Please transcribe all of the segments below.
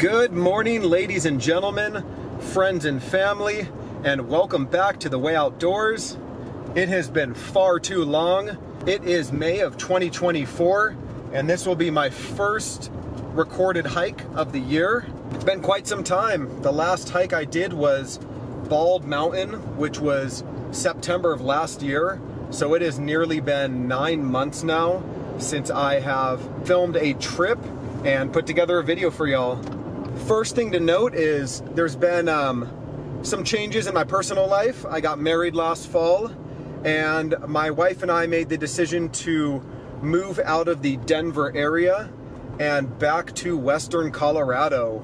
Good morning, ladies and gentlemen, friends and family, and welcome back to The Way Outdoors. It has been far too long. It is May of 2024, and this will be my first recorded hike of the year. It's been quite some time. The last hike I did was Bald Mountain, which was September of last year. So it has nearly been 9 months now since I have filmed a trip and put together a video for y'all. First thing to note is there's been some changes in my personal life. I got married last fall, and my wife and I made the decision to move out of the Denver area and back to Western Colorado,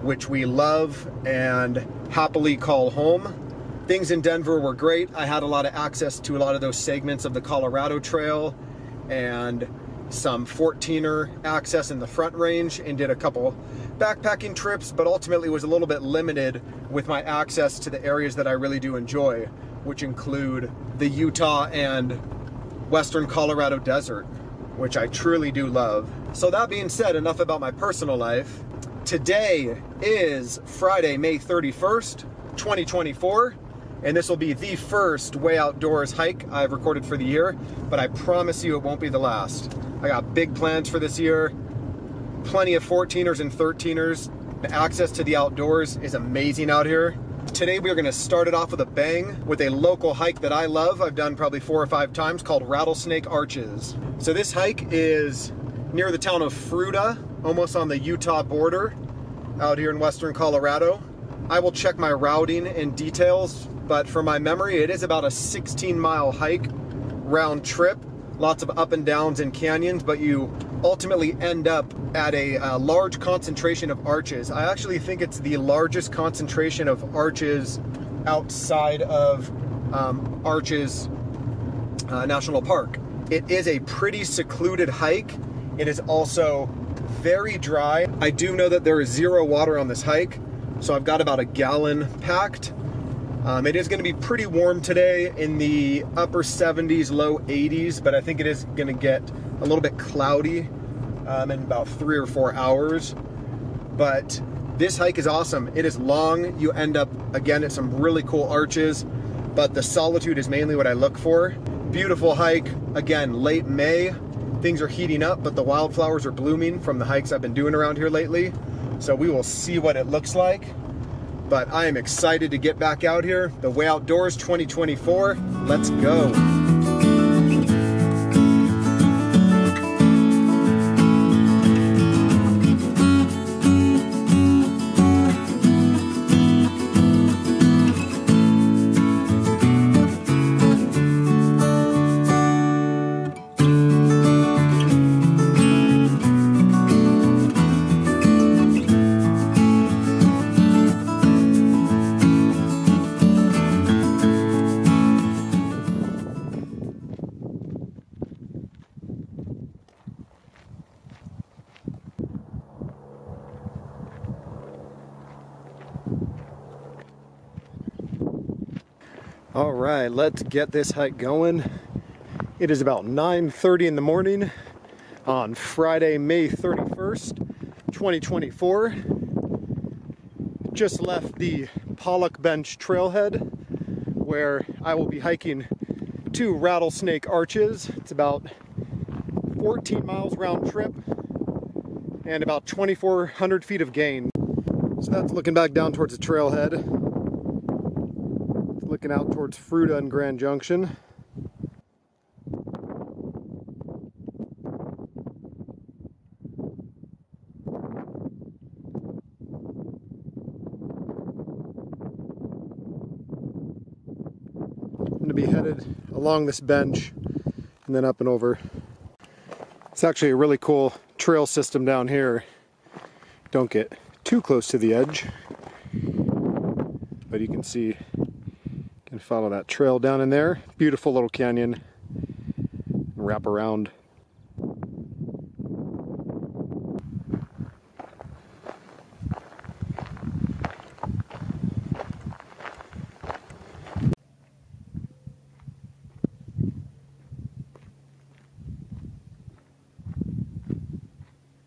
which we love and happily call home. Things in Denver were great. I had a lot of access to a lot of those segments of the Colorado Trail and some 14er access in the Front Range, and did a couple backpacking trips, but ultimately was a little bit limited with my access to the areas that I really do enjoy, which include the Utah and Western Colorado desert, which I truly do love. So that being said, enough about my personal life. Today is Friday, May 31st, 2024. And this will be the first Way Outdoors hike I've recorded for the year, but I promise you it won't be the last. I got big plans for this year, plenty of 14ers and 13ers. The access to the outdoors is amazing out here. Today we are gonna start it off with a bang with a local hike that I love. I've done probably 4 or 5 times, called Rattlesnake Arches. So this hike is near the town of Fruita, almost on the Utah border, out here in Western Colorado. I will check my routing and details, but from my memory, it is about a 16-mile hike, round trip, lots of up and downs and canyons, but you ultimately end up at a large concentration of arches. I actually think it's the largest concentration of arches outside of Arches National Park. It is a pretty secluded hike. It is also very dry. I do know that there is 0 water on this hike, so I've got about a gallon packed. It is going to be pretty warm today, in the upper 70s, low 80s, but I think it is going to get a little bit cloudy in about 3 or 4 hours. But this hike is awesome. It is long. You end up, again, at some really cool arches, but the solitude is mainly what I look for. Beautiful hike. Again, late May. Things are heating up, but the wildflowers are blooming from the hikes I've been doing around here lately. So we will see what it looks like. But I am excited to get back out here. The Way Outdoors 2024. Let's go. All right, let's get this hike going. It is about 9:30 in the morning on Friday, May 31st, 2024. Just left the Pollock Bench trailhead, where I will be hiking to Rattlesnake Arches. It's about 14 miles round trip and about 2,400 feet of gain. So that's looking back down towards the trailhead. Looking out towards Fruita and Grand Junction. I'm going to be headed along this bench and then up and over. It's actually a really cool trail system down here. Don't get too close to the edge, but you can see, and follow that trail down in there. Beautiful little canyon. Wrap around.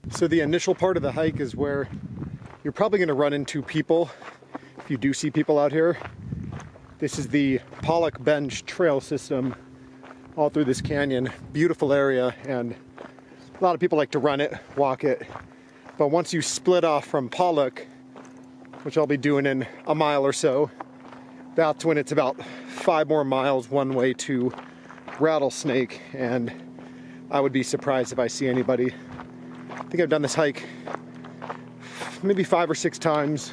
So the initial part of the hike is where You're probably going to run into people if you do see people out here. This is the Pollock Bench trail system all through this canyon. Beautiful area, and a lot of people like to run it, walk it. But once you split off from Pollock, which I'll be doing in a mile or so, that's when it's about 5 more miles one way to Rattlesnake, and I would be surprised if I see anybody. I think I've done this hike maybe 5 or 6 times,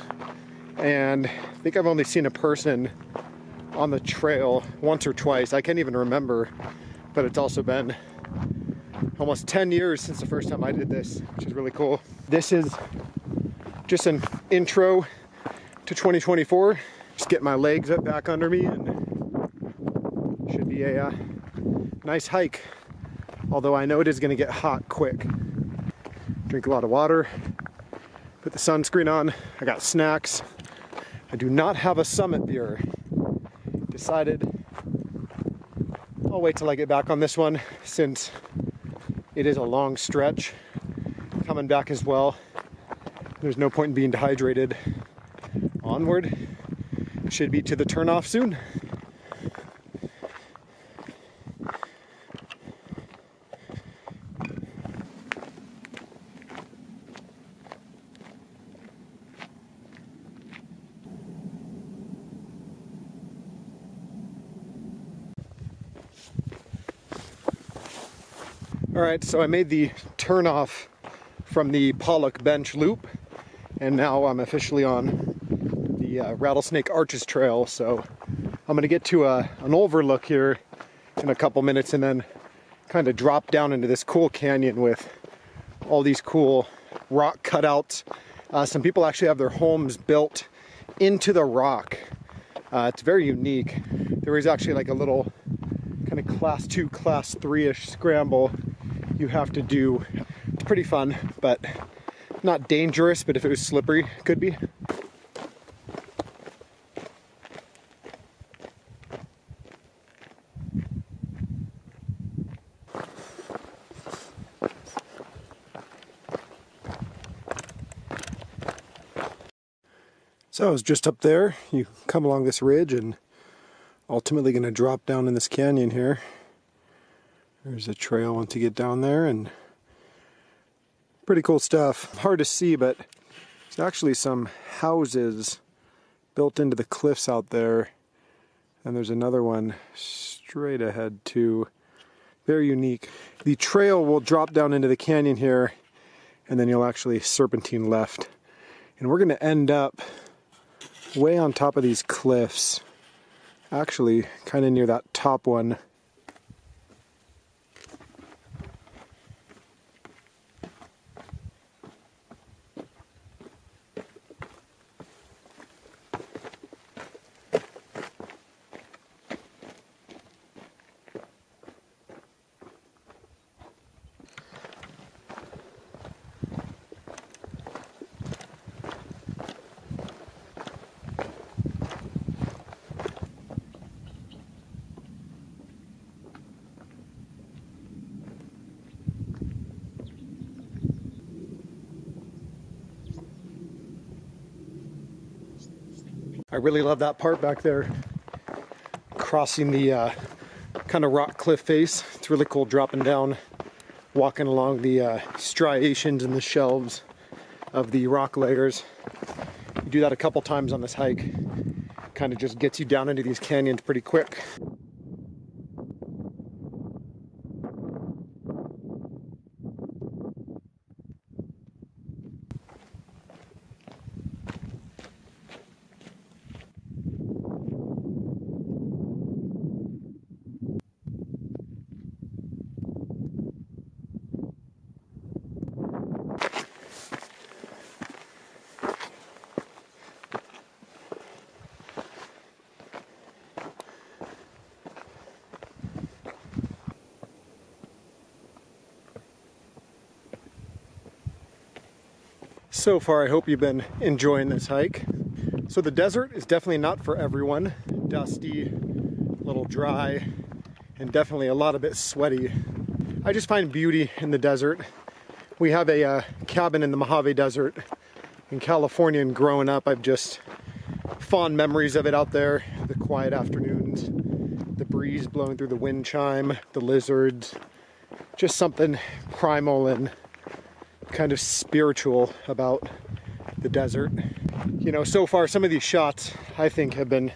and I think I've only seen a person on the trail once or twice. I can't even remember, but it's also been almost 10 years since the first time I did this, which is really cool. This is just an intro to 2024. Just get my legs up back under me, and should be a nice hike. Although I know it is going to get hot quick. Drink a lot of water, put the sunscreen on. I got snacks. I do not have a Summit beer. Decided I'll wait till I get back on this one, since it is a long stretch coming back as well. There's no point in being dehydrated. Onward. Should be to the turnoff soon. Alright, so I made the turnoff from the Pollock Bench loop, and now I'm officially on the Rattlesnake Arches Trail. So I'm going to get to an overlook here in a couple minutes, and then kind of drop down into this cool canyon with all these cool rock cutouts. Some people actually have their homes built into the rock. It's very unique. There is actually like a little kind of class 2, class 3-ish scramble you have to do. It's pretty fun, but not dangerous, but if it was slippery, it could be. So I was just up there. You come along this ridge and ultimately going to drop down in this canyon here. There's a trail once you get down there, and pretty cool stuff. Hard to see, but there's actually some houses built into the cliffs out there, and there's another one straight ahead too. Very unique. The trail will drop down into the canyon here, and then you'll actually serpentine left, and we're going to end up way on top of these cliffs, actually kind of near that top one. I really love that part back there, crossing the kind of rock cliff face. It's really cool dropping down, walking along the striations and the shelves of the rock layers. You do that a couple times on this hike. Kind of just gets you down into these canyons pretty quick. So far, I hope you've been enjoying this hike. So the desert is definitely not for everyone. Dusty, a little dry, and definitely a lot of it sweaty. I just find beauty in the desert. We have a cabin in the Mojave Desert in California and growing up, I've just fond memories of it out there. The quiet afternoons, the breeze blowing through the wind chime, the lizards, just something primal and kind of spiritual about the desert. You know, so far some of these shots I think have been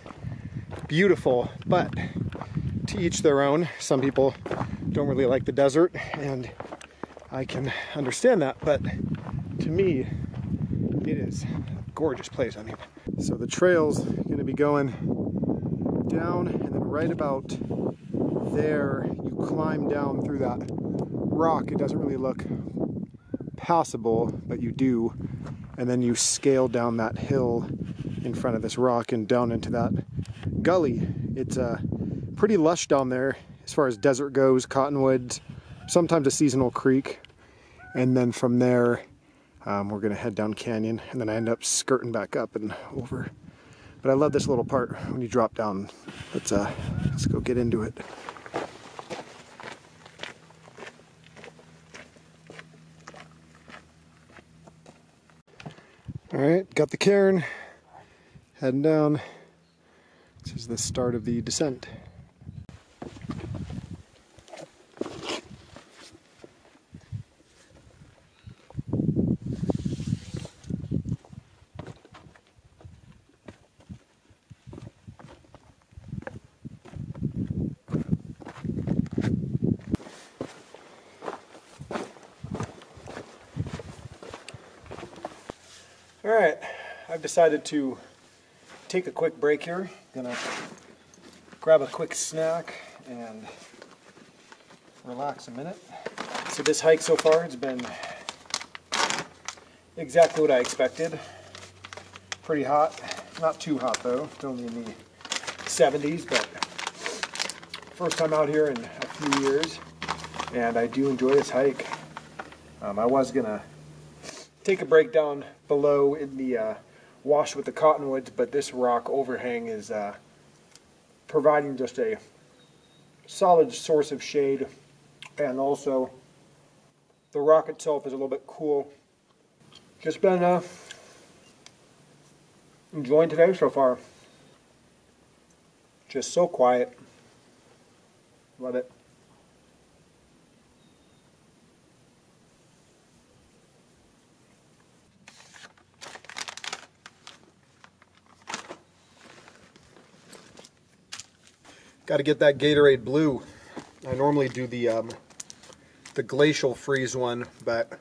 beautiful, but to each their own. Some people don't really like the desert, and I can understand that, but to me, it is a gorgeous place. I mean, so the trail's gonna be going down, and then right about there, you climb down through that rock. It doesn't really look passable, but you do, and then you scale down that hill in front of this rock and down into that gully. It's pretty lush down there as far as desert goes, cottonwoods, sometimes a seasonal creek, and then from there we're gonna head down canyon, and then I end up skirting back up and over. But I love this little part when you drop down. Let's go get into it. All right, got the cairn, heading down. This is the start of the descent. All right, I've decided to take a quick break here. Gonna grab a quick snack and relax a minute. So this hike so far has been exactly what I expected. Pretty hot, not too hot though, it's only in the 70s, but first time out here in a few years, and I do enjoy this hike. I was gonna take a break down below in the wash with the cottonwoods, but this rock overhang is providing just a solid source of shade, and also the rock itself is a little bit cool. Just been enjoying today so far. Just so quiet. Love it. Got to get that Gatorade Blue. I normally do the glacial freeze one, but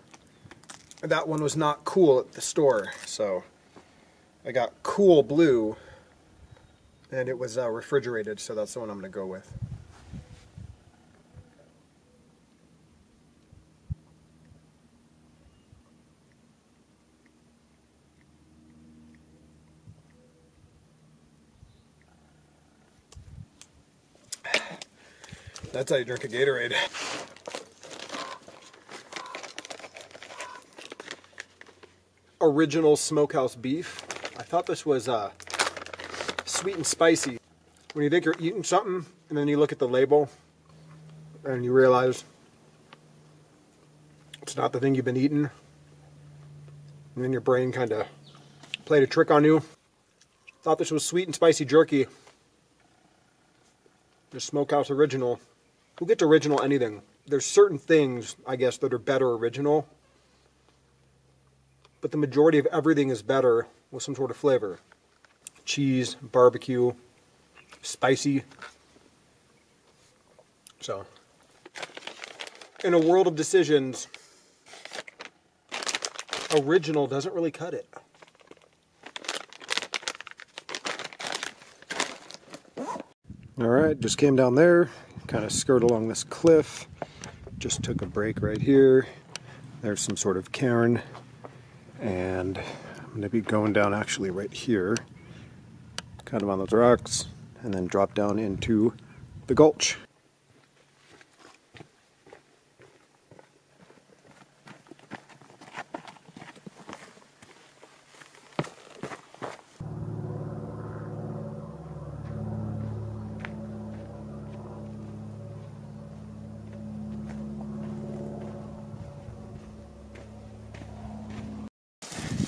that one was not cool at the store, so I got Cool Blue, and it was refrigerated, so that's the one I'm going to go with. That's how you drink a Gatorade. Original smokehouse beef. I thought this was sweet and spicy. When you think you're eating something, and then you look at the label, and you realize it's not the thing you've been eating, and then your brain kind of played a trick on you. Thought this was sweet and spicy jerky. The smokehouse original. Who gets original anything? There's certain things, I guess, that are better original, but the majority of everything is better with some sort of flavor. Cheese, barbecue, spicy. So, in a world of decisions, original doesn't really cut it. All right, just came down there, kind of skirt along this cliff, just took a break right here. There's some sort of cairn, and I'm going to be going down actually right here, kind of on those rocks, and then drop down into the gulch.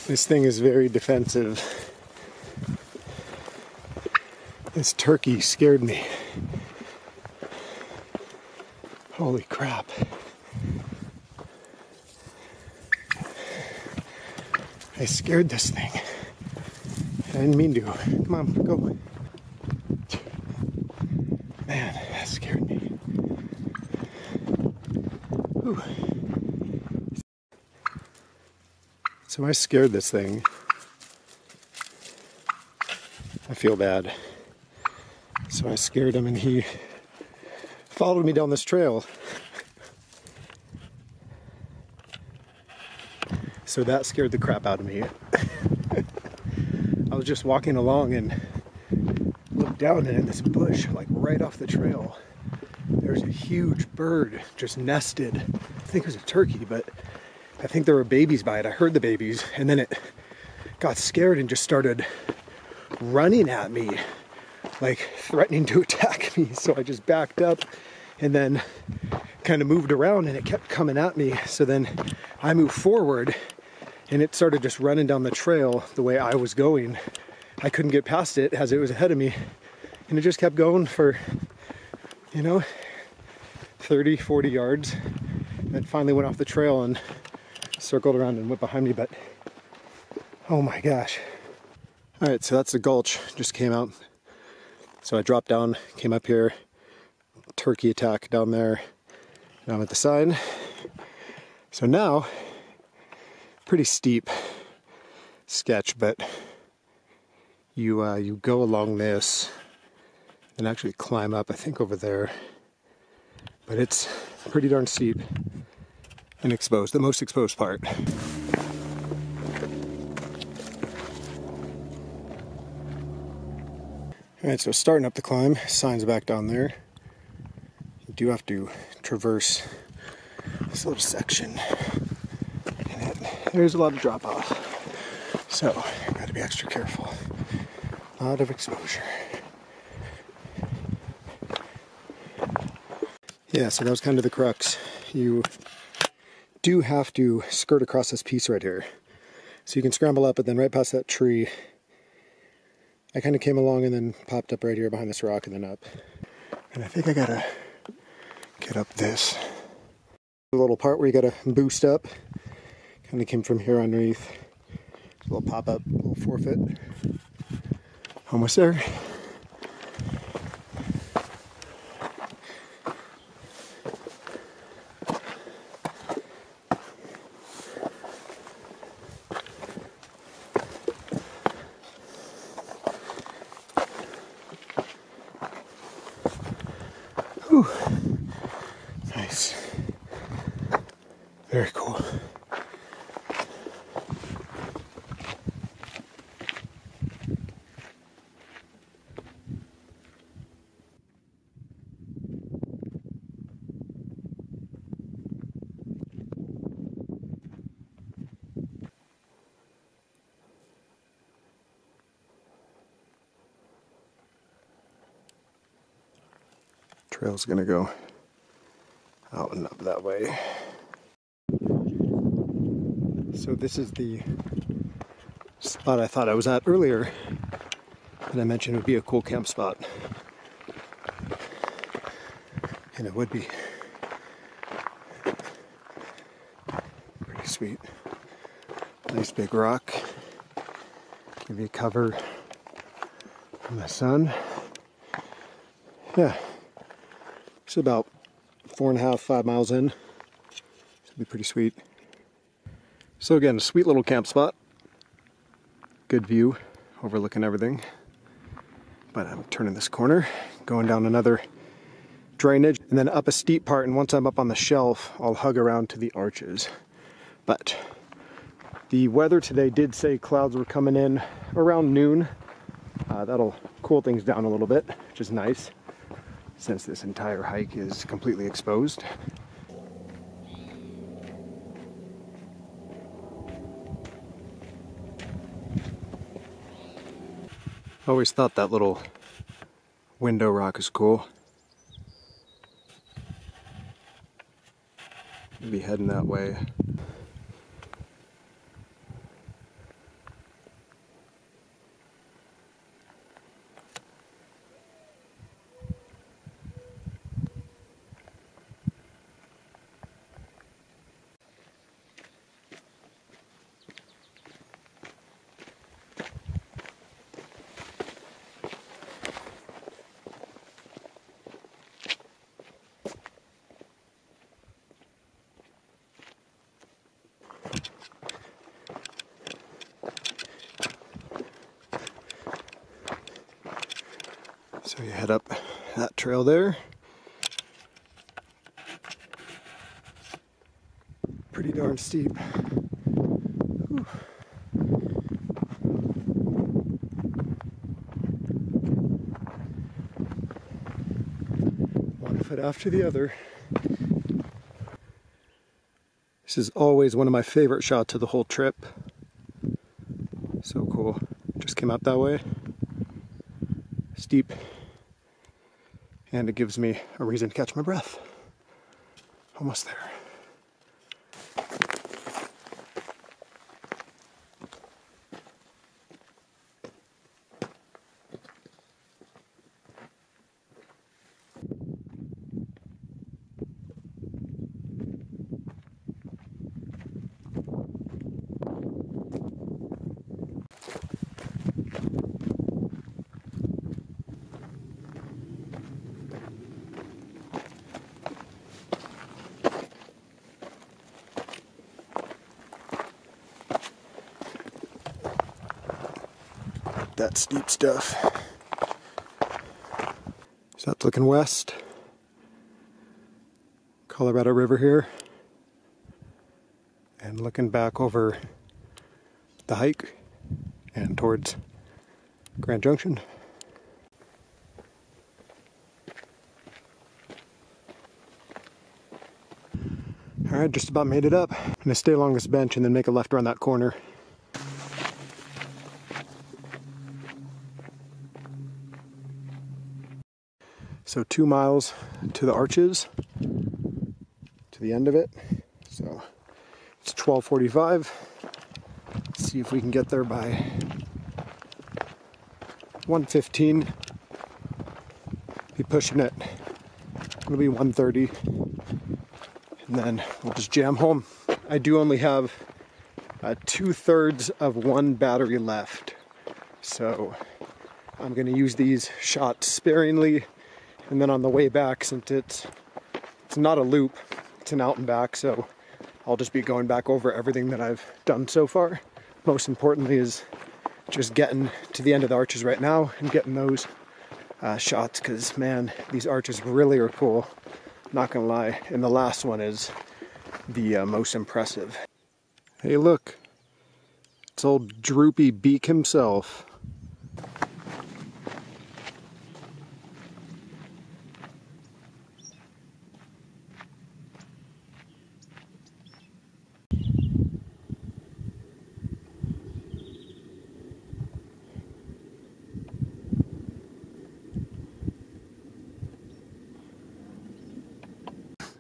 This thing is very defensive. This turkey scared me. Holy crap. I scared this thing. I didn't mean to. Come on, go. Man, that scared me. Whew. So I scared this thing. I feel bad. So I scared him and he followed me down this trail. So that scared the crap out of me. I was just walking along and looked down and in this bush, like right off the trail, there's a huge bird just nested. I think it was a turkey, but I think there were babies by it. I heard the babies and then it got scared and just started running at me, like threatening to attack me. So I just backed up and then kind of moved around and it kept coming at me. So then I moved forward and it started just running down the trail the way I was going. I couldn't get past it as it was ahead of me. And it just kept going for, 30, 40 yards. And it finally went off the trail and circled around and went behind me, but oh my gosh. All right, so that's the gulch, just came out. So I dropped down, came up here, turkey attack down there. Now I'm at the side. So now, pretty steep sketch, but you go along this and actually climb up, I think over there. But it's pretty darn steep and exposed, the most exposed part. Alright, so starting up the climb, signs back down there. You do have to traverse this little section. And there's a lot of drop off. So, gotta be extra careful. A lot of exposure. Yeah, so that was kind of the crux. You do have to skirt across this piece right here. So you can scramble up, but then right past that tree, I kind of came along and then popped up right here behind this rock and then up. And I think I gotta get up this. A little part where you gotta boost up. Kind of came from here underneath. A little pop up, little forefeit. Almost there. Whew. Nice. Very cool. Trail's gonna go out and up that way. So this is the spot I thought I was at earlier that I mentioned would be a cool camp spot. And it would be pretty sweet. Nice big rock. Give you cover from the sun. Yeah. It's about 4.5, 5 miles in. It'll be pretty sweet. So again, a sweet little camp spot. Good view, overlooking everything. But I'm turning this corner, going down another drainage, and then up a steep part, and once I'm up on the shelf, I'll hug around to the arches. But the weather today did say clouds were coming in around noon. That'll cool things down a little bit, which is nice, since this entire hike is completely exposed. I always thought that little window rock is cool. Be heading that way. So you head up that trail there. Pretty darn steep. Whew. One foot after the other. This is always one of my favorite shots of the whole trip. So cool. Just came out that way. Steep. And it gives me a reason to catch my breath. Almost there. That steep stuff. So that's looking west. Colorado River here. And looking back over the hike and towards Grand Junction. Alright, just about made it up. I'm gonna stay along this bench and then make a left around that corner. So 2 miles to the arches, to the end of it. So it's 12:45. Let's see if we can get there by 1:15. Be pushing it. It'll be 1:30. And then we'll just jam home. I do only have 2/3 of one battery left. So I'm gonna use these shots sparingly. And then on the way back, since it's not a loop, it's an out and back, so I'll just be going back over everything that I've done so far. Most importantly is just getting to the end of the arches right now and getting those shots, because man, these arches really are cool, not gonna lie. And the last one is the most impressive. Hey look, it's old Droopy Beak himself.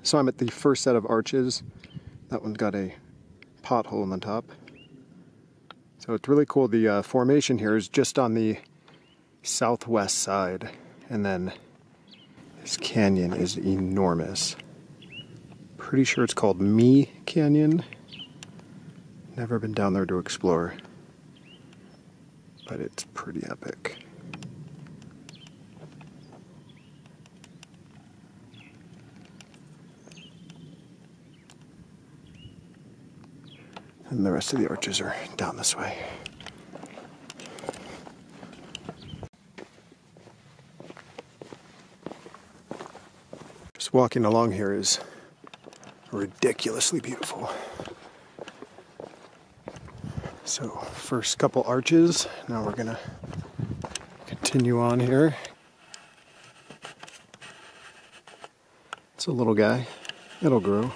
So I'm at the first set of arches. That one's got a pothole on the top. So it's really cool. The formation here is just on the southwest side. And then this canyon is enormous. Pretty sure it's called Me Canyon. Never been down there to explore. But it's pretty epic. And the rest of the arches are down this way. Just walking along here is ridiculously beautiful. So, first couple arches. Now we're gonna continue on here. It's a little guy. It'll grow.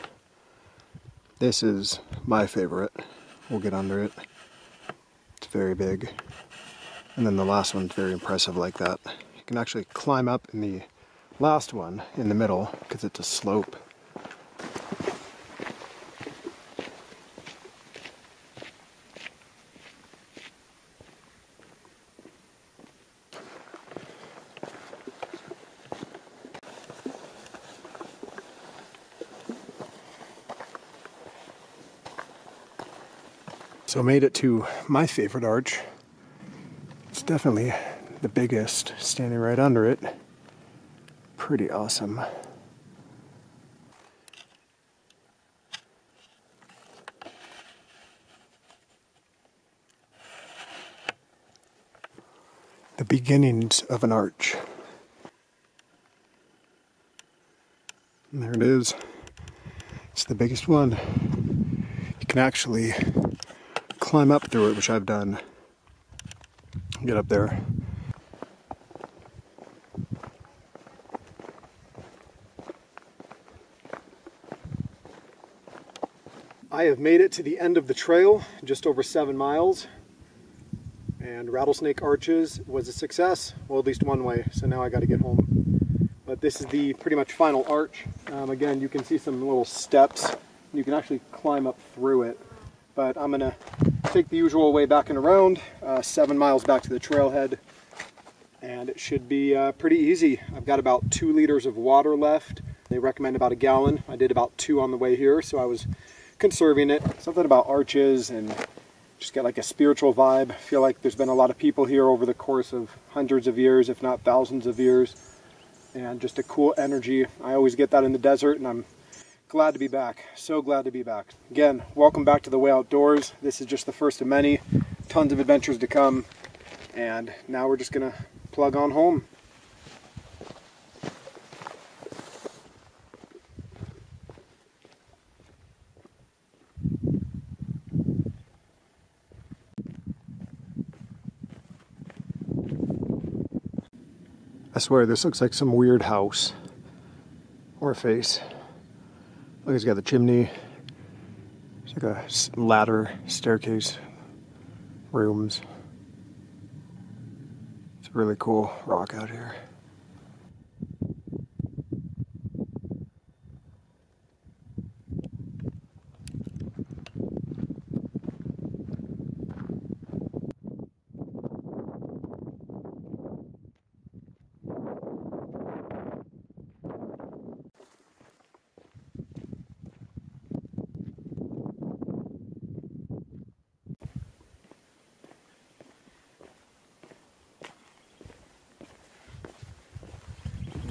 This is my favorite. We'll get under it. It's very big. And then the last one's very impressive like that. You can actually climb up in the last one in the middle because it's a slope. So made it to my favorite arch. It's definitely the biggest, standing right under it. Pretty awesome. The beginnings of an arch. And there it is. It's the biggest one. You can actually climb up through it, which I've done. Get up there. I have made it to the end of the trail, just over 7 miles. And Rattlesnake Arches was a success, well, at least one way, so now I got to get home. But this is the pretty much final arch. Again, you can see some little steps. You can actually climb up through it. But I'm going to take the usual way back and around, 7 miles back to the trailhead. And it should be pretty easy. I've got about 2 liters of water left. They recommend about a gallon. I did about 2 on the way here, so I was conserving it. Something about arches and just get like a spiritual vibe. I feel like there's been a lot of people here over the course of hundreds of years, if not thousands of years, and just a cool energy. I always get that in the desert, and I'm glad to be back. So glad to be back. Again, welcome back to the Way Outdoors. This is just the first of many. Tons of adventures to come, and now we're just gonna plug on home. I swear this looks like some weird house or face. Look, it's got the chimney. It's like a ladder, staircase, rooms. It's a really cool rock out here.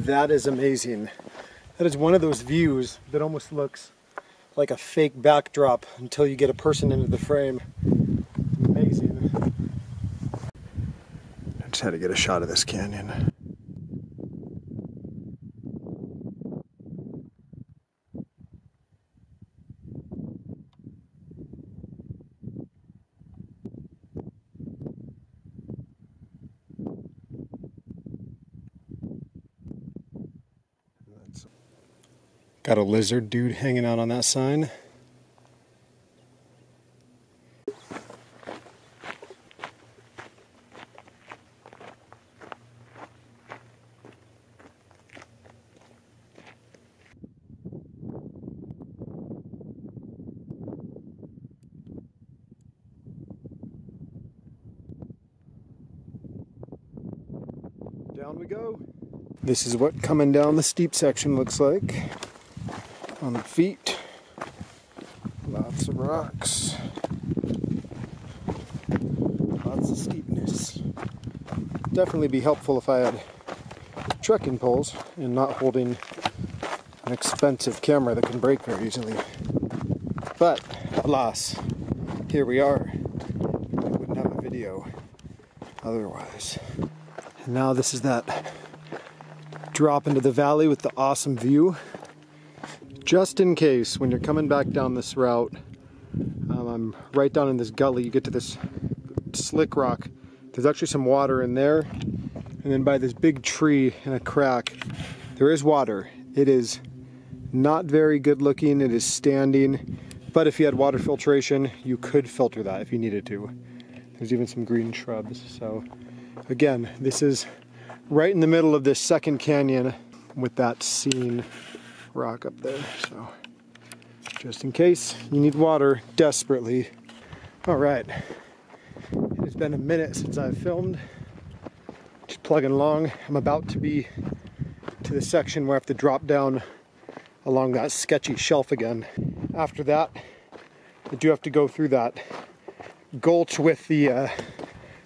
That is amazing. That is one of those views that almost looks like a fake backdrop until you get a person into the frame. Amazing. I just had to get a shot of this canyon. Got a lizard dude hanging out on that sign. Down we go. This is what coming down the steep section looks like. On the feet, lots of rocks, lots of steepness. Definitely be helpful if I had trekking poles and not holding an expensive camera that can break very easily. But alas, here we are. I wouldn't have a video otherwise. And now this is that drop into the valley with the awesome view. Just in case, when you're coming back down this route, I'm right down in this gully, you get to this slick rock. There's actually some water in there, and then by this big tree in a crack, there is water. It is not very good looking, it is standing, but if you had water filtration, you could filter that if you needed to. There's even some green shrubs. So again, this is right in the middle of this second canyon with that scene rock up there, so just in case you need water desperately. All right, it has been a minute since I've filmed. Just plugging along. I'm about to be to the section where I have to drop down along that sketchy shelf again. After that, I do have to go through that gulch with the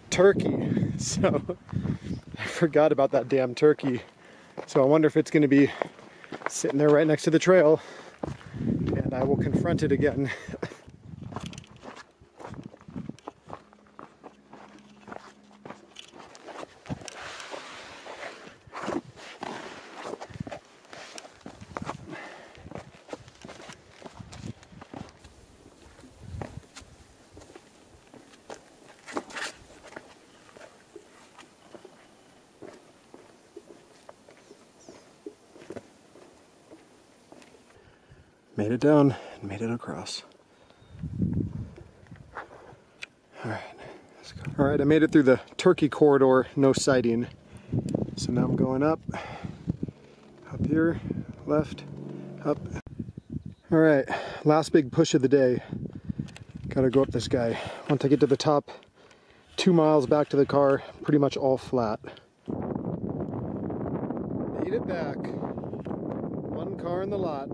turkey, so I forgot about that damn turkey. So I wonder if it's going to be sitting there right next to the trail, and I will confront it again. Made it down and made it across. All right, let's go. All right, I made it through the turkey corridor, no sighting. So now I'm going up here, left, up. All right, last big push of the day. Gotta go up this guy. Once I get to the top, 2 miles back to the car, pretty much all flat. Made it back. One car in the lot.